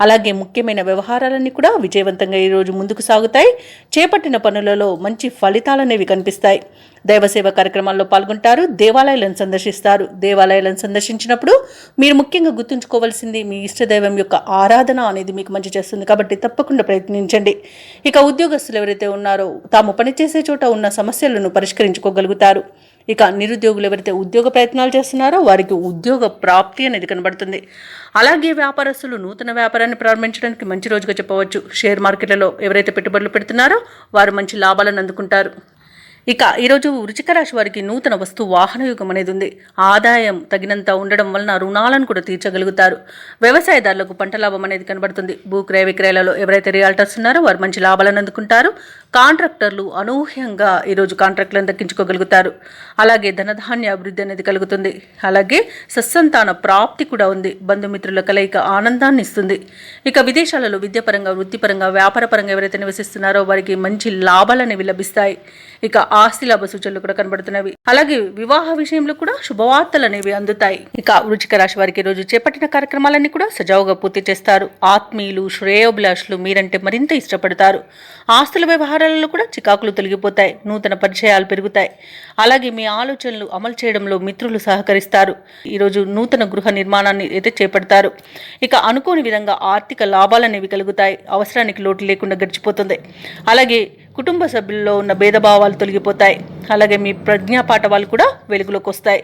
అలాగే ముఖ్యమైన వ్యవహారాలన్నీ కూడా విజయవంతంగా ఈరోజు ముందుకు సాగుతాయి. చేపట్టిన పనులలో మంచి ఫలితాలనేవి కనిపిస్తాయి. దైవసేవ కార్యక్రమాల్లో పాల్గొంటారు. దేవాలయాలను సందర్శిస్తారు. దేవాలయాలను సందర్శించినప్పుడు మీరు ముఖ్యంగా గుర్తుంచుకోవాల్సింది మీ ఇష్టదైవం యొక్క ఆరాధన అనేది మీకు మంచి చేస్తుంది. కాబట్టి తప్పకుండా ప్రయత్నించండి. ఇక ఉద్యోగస్తులు ఎవరైతే ఉన్నారో తాము పనిచేసే చోట ఉన్న సమస్యలను పరిష్కరించుకోగలుగుతారు. ఇక నిరుద్యోగులు ఎవరైతే ఉద్యోగ ప్రయత్నాలు చేస్తున్నారో వారికి ఉద్యోగ ప్రాప్తి అనేది కనబడుతుంది. అలాగే వ్యాపారస్తులు నూతన వ్యాపారాన్ని ప్రారంభించడానికి మంచి రోజుగా చెప్పవచ్చు. షేర్ మార్కెట్లలో ఎవరైతే పెట్టుబడులు పెడుతున్నారో వారు మంచి లాభాలను అందుకుంటారు. ఇక ఈరోజు వృశ్చిక రాశి వారికి నూతన వస్తు వాహన యుగం అనేది ఉంది. ఆదాయం తగినంత ఉండడం వలన రుణాలను కూడా తీర్చగలుగుతారు. వ్యవసాయదారులకు పంట లాభం అనేది కనబడుతుంది. భూక్రయ విక్రయాలలో ఎవరైతే రియాల్టర్స్ ఉన్నారో వారు మంచి లాభాలను అందుకుంటారు. కాంట్రాక్టర్లు అనూహ్యంగా ఈరోజు కాంట్రాక్టులను దక్కించుకోగలుగుతారు. అలాగే ధనధాన్య అభివృద్ధి అనేది కలుగుతుంది. అలాగే సత్సంతాన ప్రాప్తి కూడా ఉంది. బంధుమిత్రుల కలయిక ఆనందాన్ని ఇస్తుంది. ఇక విదేశాలలో విద్యాపరంగా, వృత్తిపరంగా, వ్యాపారపరంగా ఎవరైతే నివసిస్తున్నారో వారికి మంచి లాభాలు అనేవి లభిస్తాయి. ఇక ఆస్తి లాభ సూచనలు కూడా కనబడుతున్నవి. అలాగే వివాహ విషయంలో కూడా శుభవార్తలు అనేవి అందుతాయి. ఇక వృశ్చిక రాశి వారికి ఈ రోజు చేపట్టిన కార్యక్రమాలన్నీ కూడా సజావుగా పూర్తి చేస్తారు. ఆత్మీయులు, శ్రేయోభిలాషులు మీరంటే మరింత ఇష్టపడతారు. ఆస్తుల వ్యవహారాలలో కూడా చికాకులు తొలగిపోతాయి. నూతన పరిచయాలు పెరుగుతాయి. అలాగే మీ ఆలోచనలు అమలు చేయడంలో మిత్రులు సహకరిస్తారు. ఈరోజు నూతన గృహ నిర్మాణాన్ని అయితే చేపడతారు. ఇక అనుకోని విధంగా ఆర్థిక లాభాలు అనేవి కలుగుతాయి. అవసరానికి లోటు లేకుండా గడిచిపోతుంది. అలాగే కుటుంబ సభ్యుల్లో ఉన్న భేదభావాలు తొలగిపోతాయి. అలాగే మీ ప్రజ్ఞాపాఠవాలు కూడా వెలుగులోకి వస్తాయి.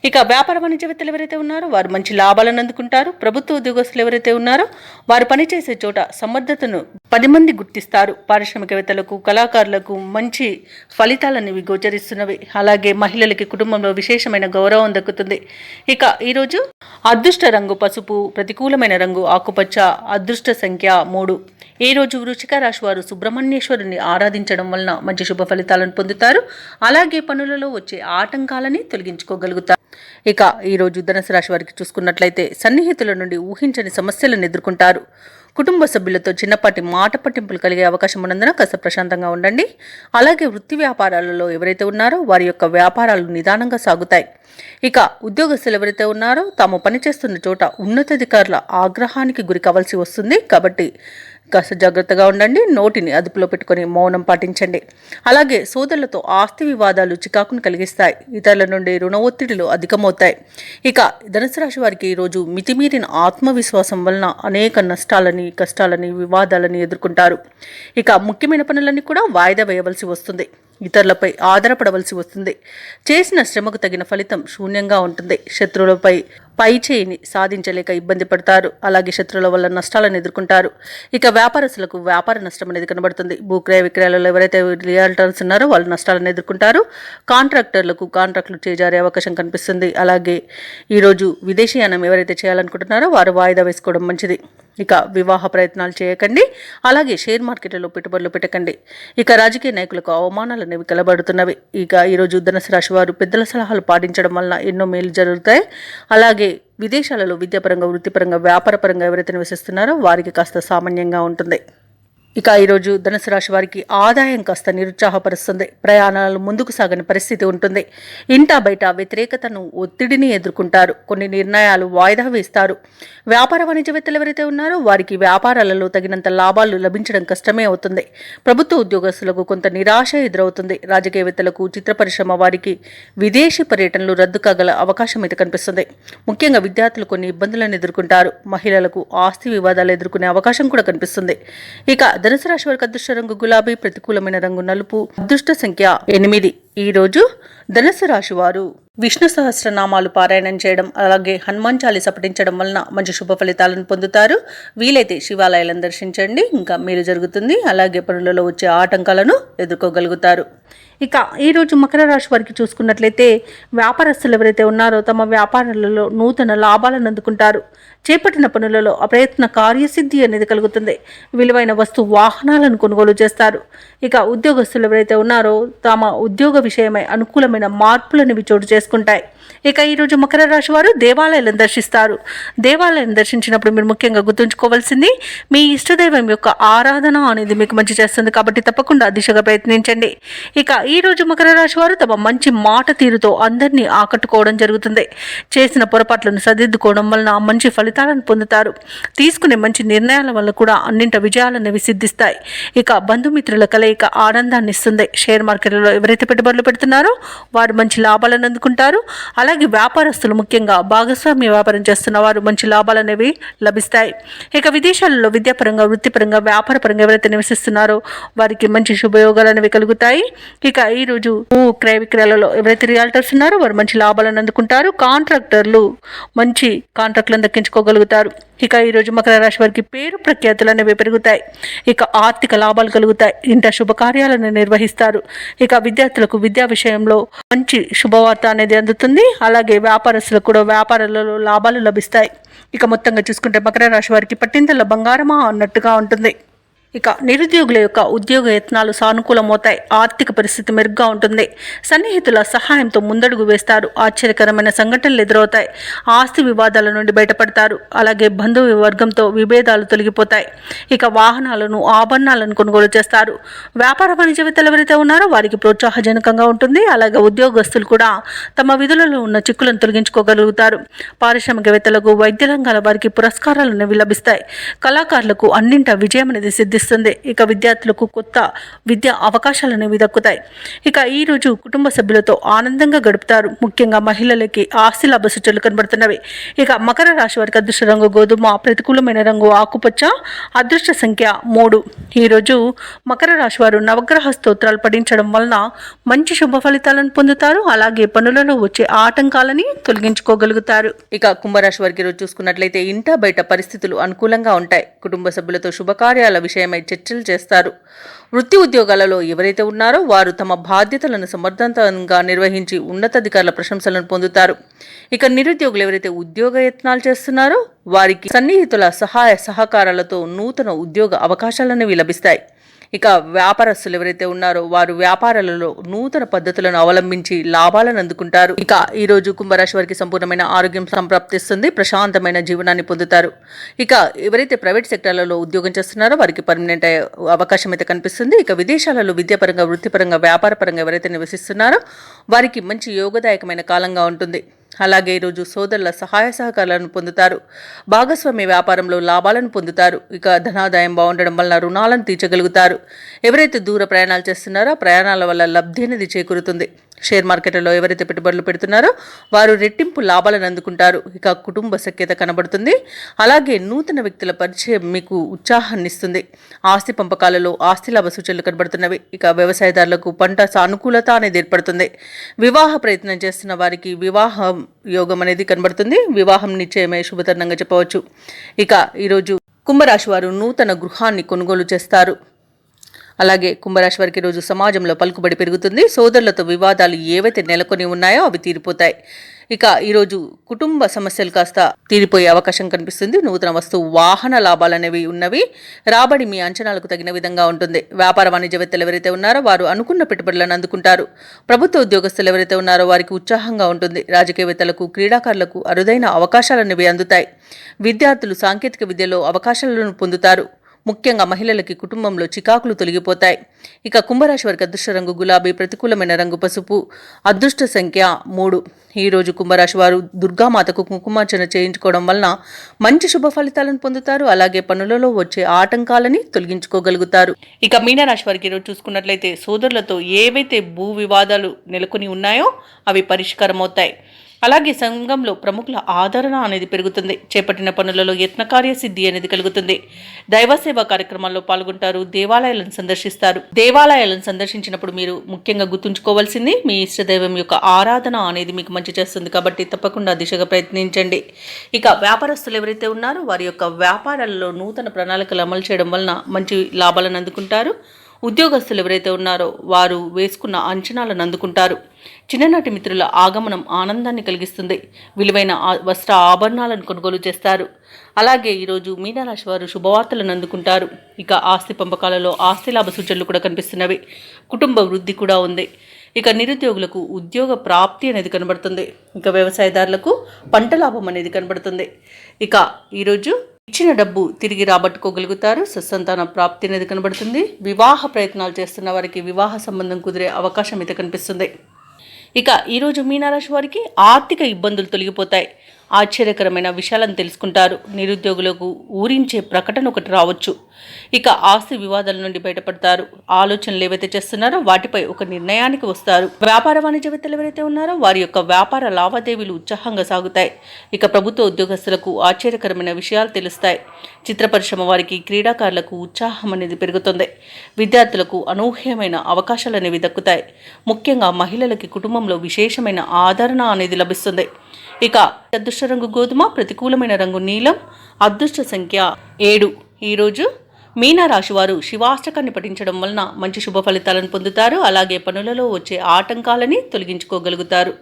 ఇక వ్యాపార వాణిజ్యవేత్తలు ఎవరైతే ఉన్నారో వారు మంచి లాభాలను అందుకుంటారు. ప్రభుత్వ ఉద్యోగస్తులు ఎవరైతే ఉన్నారో వారు పనిచేసే చోట సమర్థతను 10 మంది గుర్తిస్తారు. పారిశ్రామికవేత్తలకు, కళాకారులకు మంచి ఫలితాలనేవి గోచరిస్తున్నవి. అలాగే మహిళలకి కుటుంబంలో విశేషమైన గౌరవం దక్కుతుంది. ఇక ఈరోజు అదృష్ట రంగు పసుపు, ప్రతికూలమైన రంగు ఆకుపచ్చ, అదృష్ట సంఖ్య 3. ఈ రోజు వృశ్చిక రాశి వారు సుబ్రహ్మణ్యేశ్వరుని ఆరాధించడం వలన మంచి శుభ ఫలితాలను పొందుతారు. అలాగే పనులలో వచ్చే ఆటంకాలని తొలగించుకోగలుగుతారు. ఇక ఈ రోజు ధనుసు రాశి వారికి చూసుకున్నట్లయితే సన్నిహితుల నుండి ఊహించని సమస్యలను ఎదుర్కొంటారు. కుటుంబ సభ్యులతో చిన్నపాటి మాట పట్టింపులు కలిగే అవకాశం ఉన్నందున కాస్త ప్రశాంతంగా ఉండండి. అలాగే వృత్తి వ్యాపారాలలో ఎవరైతే ఉన్నారో వారి యొక్క వ్యాపారాలు నిదానంగా సాగుతాయి. ఇక ఉద్యోగస్తులు ఎవరైతే ఉన్నారో తాము పనిచేస్తున్న చోట ఉన్నతాధికారుల ఆగ్రహానికి గురి కావాల్సి వస్తుంది. కాబట్టి కాస్త జాగ్రత్తగా ఉండండి. నోటిని అదుపులో పెట్టుకొని మౌనం పాటించండి. అలాగే సోదరులతో ఆస్తి వివాదాలు చికాకును కలిగిస్తాయి. ఇతరుల నుండి రుణ ఒత్తిడిలు అధికమవుతాయి. ఇక ధనుసు రాశి వారికి ఈరోజు మితిమీరిన ఆత్మవిశ్వాసం వలన అనేక నష్టాలని, కష్టాలని, వివాదాలని ఎదుర్కొంటారు. ఇక ముఖ్యమైన పనులన్నీ కూడా వాయిదా వేయవలసి వస్తుంది. ఇతరులపై ఆధారపడవలసి వస్తుంది. చేసిన శ్రమకు తగిన ఫలితం శూన్యంగా ఉంటుంది. శత్రువులపై పై చేయిని సాధించలేక ఇబ్బంది పడతారు. అలాగే శత్రువుల వల్ల నష్టాలను ఎదుర్కొంటారు. ఇక వ్యాపారస్తులకు వ్యాపార నష్టం అనేది కనబడుతుంది. భూక్రయ విక్రయాలలో ఎవరైతే రియల్టర్స్ ఉన్నారో వాళ్ళు నష్టాలను ఎదుర్కొంటారు. కాంట్రాక్టర్లకు కాంట్రాక్టులు చేజారే అవకాశం కనిపిస్తుంది. అలాగే ఈరోజు విదేశీయానం ఎవరైతే చేయాలనుకుంటున్నారో వారు వాయిదా వేసుకోవడం మంచిది. ఇక వివాహ ప్రయత్నాలు చేయకండి. అలాగే షేర్ మార్కెట్లలో పెట్టుబడులు పెట్టకండి. ఇక రాజకీయ నాయకులకు అవమానాలు అనేవి కలబడుతున్నవి. ఇక ఈరోజు ధనుసు రాశి వారు పెద్దల సలహాలు పాటించడం వలన ఎన్నో మేలు జరుగుతాయి. అలాగే విదేశాలలో విద్యాపరంగా, వృత్తిపరంగా, వ్యాపారపరంగా ఎవరైతే నివసిస్తున్నారో వారికి కాస్త సామాన్యంగా ఉంటుంది. ఇక ఈరోజు ధనుసు రాశి వారికి ఆదాయం కాస్త నిరుత్సాహపరుస్తుంది. ప్రయాణాలు ముందుకు సాగని పరిస్థితి ఉంటుంది. ఇంటా బయట వ్యతిరేకతను, ఒత్తిడిని ఎదుర్కొంటారు. కొన్ని నిర్ణయాలు వాయిదా వేస్తారు. వ్యాపార వాణిజ్యవేత్తలు ఎవరైతే ఉన్నారో వారికి వ్యాపారాలలో తగినంత లాభాలు లభించడం కష్టమే అవుతుంది. ప్రభుత్వ ఉద్యోగస్తులకు కొంత నిరాశ ఎదురవుతుంది. రాజకీయవేత్తలకు, చిత్ర పరిశ్రమ వారికి విదేశీ పర్యటనలు రద్దు కాగల అవకాశం అయితే కనిపిస్తుంది. ముఖ్యంగా విద్యార్థులు కొన్ని ఇబ్బందులను ఎదుర్కొంటారు. మహిళలకు ఆస్తి వివాదాలు ఎదుర్కొనే అవకాశం కూడా కనిపిస్తుంది. ఇక ధనుసు రాశి వారికి అదృష్ట రంగు గులాబీ, ప్రతికూలమైన రంగు నలుపు, అదృష్ట సంఖ్య 8. ఈ రోజు ధనుసు రాశి వారు విష్ణు సహస్రనామాలు పారాయణం చేయడం, అలాగే హనుమాన్ చాలీసా పఠించడం వలన మంచి శుభ ఫలితాలను పొందుతారు. వీలైతే శివాలయాలను దర్శించండి, ఇంకా మేలు జరుగుతుంది. అలాగే పనులలో వచ్చే ఆటంకాలను ఎదుర్కోగలుగుతారు. ఇక ఈరోజు మకర రాశి వారికి చూసుకున్నట్లయితే వ్యాపారస్తులు ఎవరైతే ఉన్నారో తమ వ్యాపారాలలో నూతన లాభాలను అందుకుంటారు. చేపట్టిన పనులలో అప్రయత్న కార్యసిద్ధి అనేది కలుగుతుంది. విలువైన వస్తు వాహనాలను కొనుగోలు చేస్తారు. ఇక ఉద్యోగస్తులు ఎవరైతే ఉన్నారో తమ ఉద్యోగ విషయమై అనుకూలమైన మార్పులను చోటు చేసుకుంటాయి. ఇక ఈరోజు మకర రాశి వారు దేవాలయాలను దర్శిస్తారు. దేవాలయాన్ని దర్శించినప్పుడు మీరు ముఖ్యంగా గుర్తుంచుకోవాల్సింది మీ ఇష్టదైవం యొక్క ఆరాధన అనేది మీకు మంచి చేస్తుంది. కాబట్టి తప్పకుండా దిశగా ప్రయత్నించండి. ఇక ఈరోజు మకర రాశి వారు తమ మంచి మాట తీరుతో అందరినీ ఆకట్టుకోవడం జరుగుతుంది. చేసిన పొరపాట్లను సరిదిద్దుకోవడం వలన మంచి ఫలితాలను పొందుతారు. తీసుకునే మంచి నిర్ణయాల వల్ల కూడా అన్నింట విజయాలనేవి సిద్ధిస్తాయి. ఇక బంధుమిత్రుల కలయిక ఆనందాన్ని ఇస్తుంది. షేర్ మార్కెట్లలో ఎవరైతే పెట్టుబడులు పెడుతున్నారో వారు మంచి లాభాలను అందుకుంటారు. అలాగే వ్యాపారస్తులు, ముఖ్యంగా భాగస్వామ్య వ్యాపారం చేస్తున్న వారు మంచి లాభాలు అనేవి లభిస్తాయి. ఇక విదేశాలలో విద్యాపరంగా, వృత్తిపరంగా, వ్యాపారపరంగా ఎవరైతే నివసిస్తున్నారో వారికి మంచి శుభయోగాలు అనేవి కలుగుతాయి. ఇక ఈరోజు క్రయ విక్రయాలలో ఎవరైతే రియల్టర్స్ ఉన్నారో వారు మంచి లాభాలను అందుకుంటారు. కాంట్రాక్టర్లు మంచి కాంట్రాక్టులను దక్కించుకోగలుగుతారు. ఇక ఈరోజు మకర రాశి వారికి పేరు ప్రఖ్యాతులు అనేవి పెరుగుతాయి. ఇక ఆర్థిక లాభాలు కలుగుతాయి. ఇంట శుభకార్యాలను నిర్వహిస్తారు. ఇక విద్యార్థులకు విద్యా విషయంలో మంచి శుభవార్త అనేది అందుతుంది. అలాగే వ్యాపారస్తులకు కూడా వ్యాపారాలలో లాభాలు లభిస్తాయి. ఇక మొత్తంగా చూసుకుంటే మకర రాశి వారికి పట్టిందల బంగారమా అన్నట్టుగా ఉంటుంది. ఇక నిరుద్యోగుల యొక్క ఉద్యోగ యత్నాలు సానుకూలమవుతాయి. ఆర్థిక పరిస్థితి మెరుగ్గా ఉంటుంది. సన్నిహితుల సహాయంతో ముందడుగు వేస్తారు. ఆశ్చర్యకరమైన సంఘటనలు ఎదురవుతాయి. ఆస్తి వివాదాల నుండి బయటపడతారు. అలాగే బంధువు వర్గంతో విభేదాలు తొలగిపోతాయి. ఇక వాహనాలను, ఆభరణాలను కొనుగోలు చేస్తారు. వ్యాపార వాణిజ్యవేత్తలు ఎవరైతే ఉన్నారో వారికి ప్రోత్సాహజనకంగా ఉంటుంది. అలాగే ఉద్యోగస్తులు కూడా తమ విధులలో ఉన్న చిక్కులను తొలగించుకోగలుగుతారు. పారిశ్రామికవేత్తలకు, వైద్య రంగాల వారికి పురస్కారాలు అనేవి లభిస్తాయి. కళాకారులకు అన్నింట విజయం అనేది సిద్ధిస్తుంది. ఇక విద్యార్థులకు కొత్త విద్యా అవకాశాలు అనేవి దక్కుతాయి. ఇక ఈ రోజు కుటుంబ సభ్యులతో ఆనందంగా గడుపుతారు. ముఖ్యంగా మహిళలకి ఆస్తి లాభ సూచనలు కనబడుతున్నవి. ఇక మకర రాశి వారికి అదృష్ట రంగు గోధుమ, ప్రతికూలమైన రంగు ఆకుపచ్చ, అదృష్ట సంఖ్య 3. ఈ రోజు మకర రాశి వారు నవగ్రహ స్తోత్రాలు పఠించడం వలన మంచి శుభ ఫలితాలను పొందుతారు. అలాగే పనులలో వచ్చే ఆటంకాలని తొలగించుకోగలుగుతారు. ఇక కుంభరాశి వారికి రోజు చూసుకున్నట్లయితే ఇంట బయట పరిస్థితులు అనుకూలంగా ఉంటాయి. కుటుంబ సభ్యులతో శుభకార్యాల విషయమై చర్చలు చేస్తారు. వృత్తి ఉద్యోగాలలో ఎవరైతే ఉన్నారో వారు తమ బాధ్యతలను సమర్థవంతంగా నిర్వహించి ఉన్నతాధికారుల ప్రశంసలను పొందుతారు. ఇక నిరుద్యోగులు ఎవరైతే ఉద్యోగ యత్నాలు చేస్తున్నారో వారికి సన్నిహితుల సహాయ సహకారాలతో నూతన ఉద్యోగ అవకాశాలనేవి లభిస్తాయి. ఇక వ్యాపారస్తులు ఎవరైతే ఉన్నారో వారు వ్యాపారాలలో నూతన పద్ధతులను అవలంబించి లాభాలను అందుకుంటారు. ఇక ఈ రోజు కుంభరాశి వారికి సంపూర్ణమైన ఆరోగ్యం సంప్రాప్తిస్తుంది. ప్రశాంతమైన జీవనాన్ని పొందుతారు. ఇక ఎవరైతే ప్రైవేట్ సెక్టార్లలో ఉద్యోగం చేస్తున్నారో వారికి పర్మనెంట్ అవకాశం అయితే కనిపిస్తుంది. ఇక విదేశాలలో విద్యాపరంగా, వృత్తిపరంగా, వ్యాపారపరంగా ఎవరైతే నివసిస్తున్నారో వారికి మంచి యోగదాయకమైన కాలంగా ఉంటుంది. అలాగే ఈరోజు సోదరుల సహాయ సహకారాలను పొందుతారు. భాగస్వామ్య వ్యాపారంలో లాభాలను పొందుతారు. ఇక ధనాదాయం బాగుండడం వలన రుణాలను తీర్చగలుగుతారు. ఎవరైతే దూర ప్రయాణాలు చేస్తున్నారో ప్రయాణాల వల్ల లబ్ధి అనేది చేకూరుతుంది. షేర్ మార్కెట్లలో ఎవరైతే పెట్టుబడులు పెడుతున్నారో వారు రెట్టింపు లాభాలను అందుకుంటారు. ఇక కుటుంబ సఖ్యత కనబడుతుంది. అలాగే నూతన వ్యక్తుల పరిచయం మీకు ఉత్సాహాన్ని ఇస్తుంది. ఆస్తి పంపకాలలో ఆస్తి లాభ సూచనలు కనబడుతున్నవి. ఇక వ్యవసాయదారులకు పంట సానుకూలత అనేది ఏర్పడుతుంది. వివాహ ప్రయత్నం చేస్తున్న వారికి వివాహం యోగం అనేది కనబడుతుంది. వివాహం నిశ్చయమే శుభతరుణంగా చెప్పవచ్చు. ఇక ఈరోజు కుంభరాశి వారు నూతన గృహాన్ని కొనుగోలు చేస్తారు. అలాగే కుంభరాశి వారికి రోజు సమాజంలో పలుకుబడి పెరుగుతుంది. సోదరులతో వివాదాలు ఏవైతే నెలకొని ఉన్నాయో అవి తీరిపోతాయి. ఇక ఈరోజు కుటుంబ సమస్యలు కాస్త తీరిపోయే అవకాశం కనిపిస్తుంది. నూతన వస్తువు, వాహన లాభాలు అనేవి ఉన్నవి. రాబడి మీ అంచనాలకు తగిన విధంగా ఉంటుంది. వ్యాపార వాణిజ్యవేత్తలు ఎవరైతే ఉన్నారో వారు అనుకున్న పెట్టుబడులను అందుకుంటారు. ప్రభుత్వ ఉద్యోగస్తులు ఎవరైతే ఉన్నారో వారికి ఉత్సాహంగా ఉంటుంది. రాజకీయవేత్తలకు, క్రీడాకారులకు అరుదైన అవకాశాలు అనేవి అందుతాయి. విద్యార్థులు సాంకేతిక విద్యలో అవకాశాలను పొందుతారు. ముఖ్యంగా మహిళలకి కుటుంబంలో చికాకులు తొలగిపోతాయి. ఇక కుంభరాశి వారికి అదృష్ట రంగు గులాబీ, ప్రతికూలమైన రంగు పసుపు, అదృష్ట సంఖ్య 3. ఈరోజు కుంభరాశి వారు దుర్గామాతకు కుంకుమార్చన చేయించుకోవడం వలన మంచి శుభ ఫలితాలను పొందుతారు. అలాగే పనులలో వచ్చే ఆటంకాలని తొలగించుకోగలుగుతారు. ఇక మీనరాశి వారికి ఈరోజు చూసుకున్నట్లయితే సోదరులతో ఏవైతే భూ వివాదాలు నెలకొని ఉన్నాయో అవి పరిష్కారం అవుతాయి. అలాగే సంఘంలో ప్రముఖుల ఆదరణ అనేది పెరుగుతుంది. చేపట్టిన పనులలో యత్నకార్య సిద్ధి అనేది కలుగుతుంది. దైవ సేవా కార్యక్రమాల్లో పాల్గొంటారు. దేవాలయాలను సందర్శిస్తారు. దేవాలయాలను సందర్శించినప్పుడు మీరు ముఖ్యంగా గుర్తుంచుకోవాల్సింది మీ ఇష్టదైవం యొక్క ఆరాధన అనేది మీకు మంచి చేస్తుంది. కాబట్టి తప్పకుండా దిశగా ప్రయత్నించండి. ఇక వ్యాపారస్తులు ఎవరైతే ఉన్నారో వారి యొక్క వ్యాపారాలలో నూతన ప్రణాళికలు అమలు చేయడం వలన మంచి లాభాలను అందుకుంటారు. ఉద్యోగస్తులు ఎవరైతే ఉన్నారో వారు వేసుకున్న అంచనాలను అందుకుంటారు. చిన్ననాటి మిత్రుల ఆగమనం ఆనందాన్ని కలిగిస్తుంది. విలువైన వస్త్ర ఆభరణాలను కొనుగోలు చేస్తారు. అలాగే ఈరోజు మీనరాశి వారు శుభవార్తలను అందుకుంటారు. ఇక ఆస్తి పంపకాలలో ఆస్తి లాభ సూచనలు కూడా కనిపిస్తున్నవి. కుటుంబ వృద్ధి కూడా ఉంది. ఇక నిరుద్యోగులకు ఉద్యోగ ప్రాప్తి అనేది కనబడుతుంది. ఇక వ్యవసాయదారులకు పంట లాభం అనేది కనబడుతుంది. ఇక ఈరోజు ఇచ్చిన డబ్బు తిరిగి రాబట్టుకోగలుగుతారు. సత్సంతాన ప్రాప్తి అనేది కనబడుతుంది. వివాహ ప్రయత్నాలు చేస్తున్న వారికి వివాహ సంబంధం కుదిరే అవకాశం అయితే కనిపిస్తుంది. ఇక ఈరోజు మీనరాశి వారికి ఆర్థిక ఇబ్బందులు తొలగిపోతాయి. ఆశ్చర్యకరమైన విషయాలను తెలుసుకుంటారు. నిరుద్యోగులకు ఊరించే ప్రకటన ఒకటి రావచ్చు. ఇక ఆస్తి వివాదాల నుండి బయటపడతారు. ఆలోచనలు ఏవైతే చేస్తున్నారో వాటిపై ఒక నిర్ణయానికి వస్తారు. వ్యాపార వాణిజ్యవేత్తలు ఎవరైతే ఉన్నారో వారి యొక్క వ్యాపార లావాదేవీలు ఉత్సాహంగా సాగుతాయి. ఇక ప్రభుత్వ ఉద్యోగస్తులకు ఆశ్చర్యకరమైన విషయాలు తెలుస్తాయి. చిత్ర పరిశ్రమ వారికి, క్రీడాకారులకు ఉత్సాహం అనేది పెరుగుతుంది. విద్యార్థులకు అనూహ్యమైన అవకాశాలు అనేవి దక్కుతాయి. ముఖ్యంగా మహిళలకి కుటుంబంలో విశేషమైన ఆదరణ అనేది లభిస్తుంది. ఇక అదృష్ట రంగు గోధుమ, ప్రతికూలమైన రంగు నీలం, అదృష్ట సంఖ్య 7. ఈరోజు మీనరాశి వారు శివాష్టకాన్ని పఠించడం వలన మంచి శుభ ఫలితాలను పొందుతారు. అలాగే పనులలో వచ్చే ఆటంకాలని తొలగించుకోగలుగుతారు.